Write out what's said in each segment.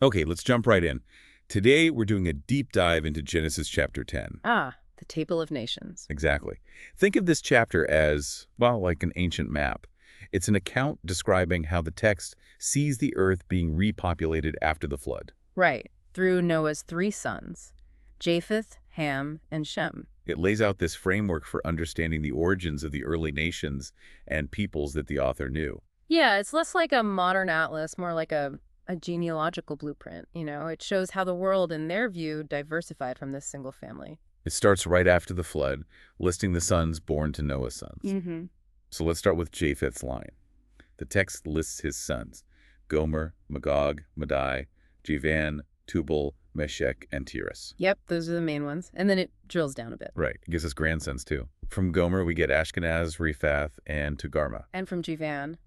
Okay, let's jump right in. Today, we're doing a deep dive into Genesis chapter 10. Ah, the Table of Nations. Exactly. Think of this chapter as, well, like an ancient map. It's an account describing how the text sees the earth being repopulated after the flood. Right, through Noah's three sons, Japheth, Ham, and Shem. It lays out this framework for understanding the origins of the early nations and peoples that the author knew. Yeah, it's less like a modern atlas, more like a genealogical blueprint. It shows how the world, in their view, diversified from this single family. It starts right after the flood, listing the sons born to Noah's sons. Mm-hmm. So let's start with Japheth's line. The text lists his sons, Gomer, Magog, Madai, Javan, Tubal, Meshech, and Tiras. Yep, those are the main ones. And then it drills down a bit. Right. It gives us grandsons, too. From Gomer, we get Ashkenaz, Rephath, and Togarmah. And from Javan,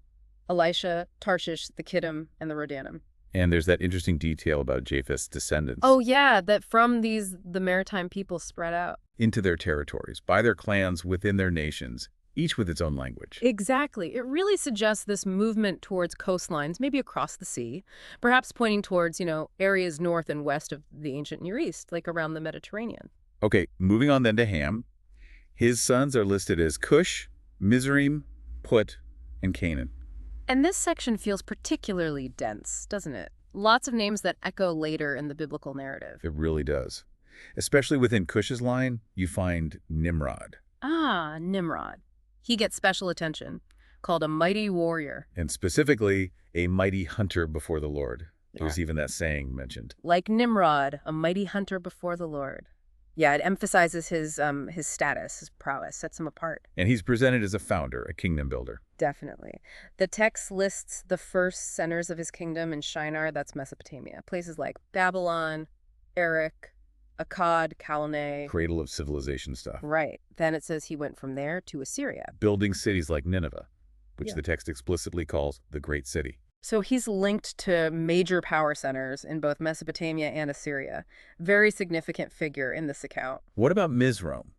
Elisha, Tarshish, the Kittim, and the Rodanim. And there's that interesting detail about Japheth's descendants. Oh, yeah, that from the maritime people spread out. Into their territories, by their clans within their nations, each with its own language. Exactly. It really suggests this movement towards coastlines, maybe across the sea, perhaps pointing towards, areas north and west of the ancient Near East, like around the Mediterranean. Okay, moving on then to Ham. His sons are listed as Cush, Mizraim, Put, and Canaan. And this section feels particularly dense, doesn't it? Lots of names that echo later in the biblical narrative. It really does. Especially within Cush's line, you find Nimrod. Ah, Nimrod. He gets special attention, called a mighty warrior. And specifically, a mighty hunter before the Lord. There's even that saying mentioned. Like Nimrod, a mighty hunter before the Lord. Yeah, it emphasizes his status, his prowess, sets him apart. And he's presented as a founder, a kingdom builder. Definitely. The text lists the first centers of his kingdom in Shinar, that's Mesopotamia. Places like Babylon, Erech, Akkad, Calneh. Cradle of civilization stuff. Right. Then it says he went from there to Assyria. Building cities like Nineveh, which Yeah. the text explicitly calls the Great City. So he's linked to major power centers in both Mesopotamia and Assyria. Very significant figure in this account. What about Mizraim?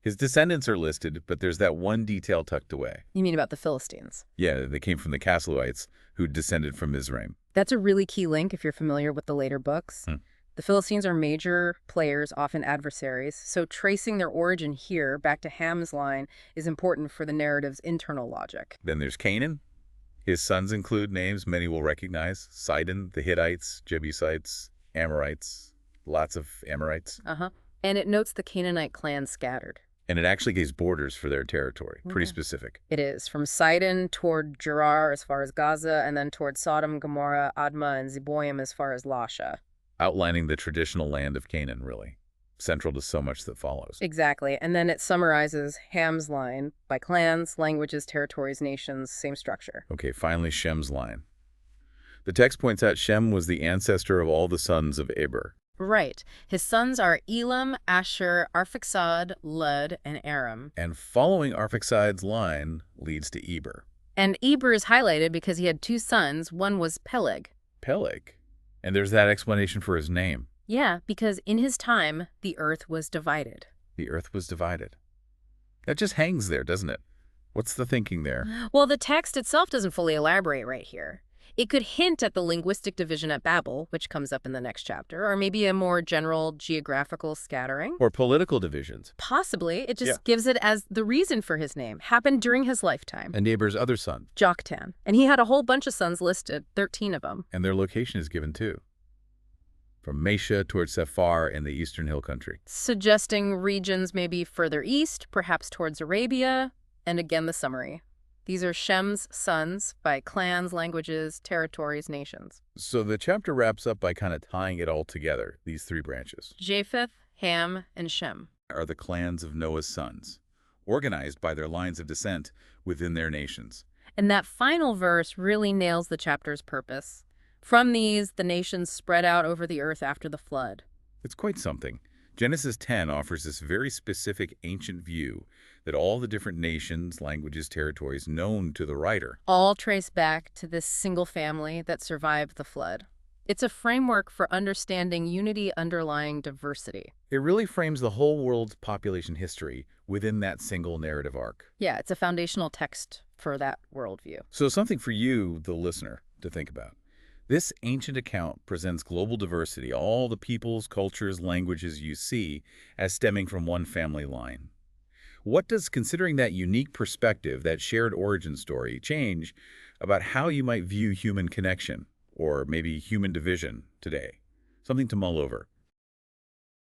His descendants are listed, but there's that one detail tucked away. You mean about the Philistines? Yeah, they came from the Casluhites, who descended from Mizraim. That's a really key link if you're familiar with the later books. The Philistines are major players, often adversaries, so tracing their origin here back to Ham's line is important for the narrative's internal logic. Then there's Canaan. His sons include names many will recognize: Sidon, the Hittites, Jebusites, Amorites, lots of Amorites. And it notes the Canaanite clans scattered. And it actually gives borders for their territory. Pretty Okay. specific. It is, from Sidon toward Gerar as far as Gaza, and then toward Sodom, Gomorrah, Admah, and Zeboim as far as Lasha. Outlining the traditional land of Canaan, really. Central to so much that follows. Exactly. And then it summarizes Ham's line by clans, languages, territories, nations, same structure. Okay, finally Shem's line. The text points out Shem was the ancestor of all the sons of Eber. Right. His sons are Elam, Asher, Arphaxad, Lud, and Aram. And following Arphaxad's line leads to Eber. And Eber is highlighted because he had two sons. One was Peleg. Peleg. And there's that explanation for his name. Yeah, because in his time, the earth was divided. The earth was divided. That just hangs there, doesn't it? What's the thinking there? Well, the text itself doesn't fully elaborate right here. It could hint at the linguistic division at Babel, which comes up in the next chapter, or maybe a more general geographical scattering. Or political divisions. Possibly. It just gives it as the reason for his name. Happened during his lifetime. And Eber's other son. Joktan. And he had a whole bunch of sons listed, 13 of them. And their location is given too. From Mesha towards Sephar in the eastern hill country. Suggesting regions maybe further east, perhaps towards Arabia. And again, the summary. These are Shem's sons by clans, languages, territories, nations. So the chapter wraps up by kind of tying it all together, these three branches. Japheth, Ham, and Shem are the clans of Noah's sons, organized by their lines of descent within their nations. And that final verse really nails the chapter's purpose. From these, the nations spread out over the earth after the flood. It's quite something. Genesis 10 offers this very specific ancient view that all the different nations, languages, territories known to the writer all trace back to this single family that survived the flood. It's a framework for understanding unity underlying diversity. It really frames the whole world's population history within that single narrative arc. Yeah, it's a foundational text for that worldview. So something for you, the listener, to think about. This ancient account presents global diversity, all the peoples, cultures, languages you see as stemming from one family line. What does considering that unique perspective, that shared origin story, change about how you might view human connection or maybe human division today? Something to mull over.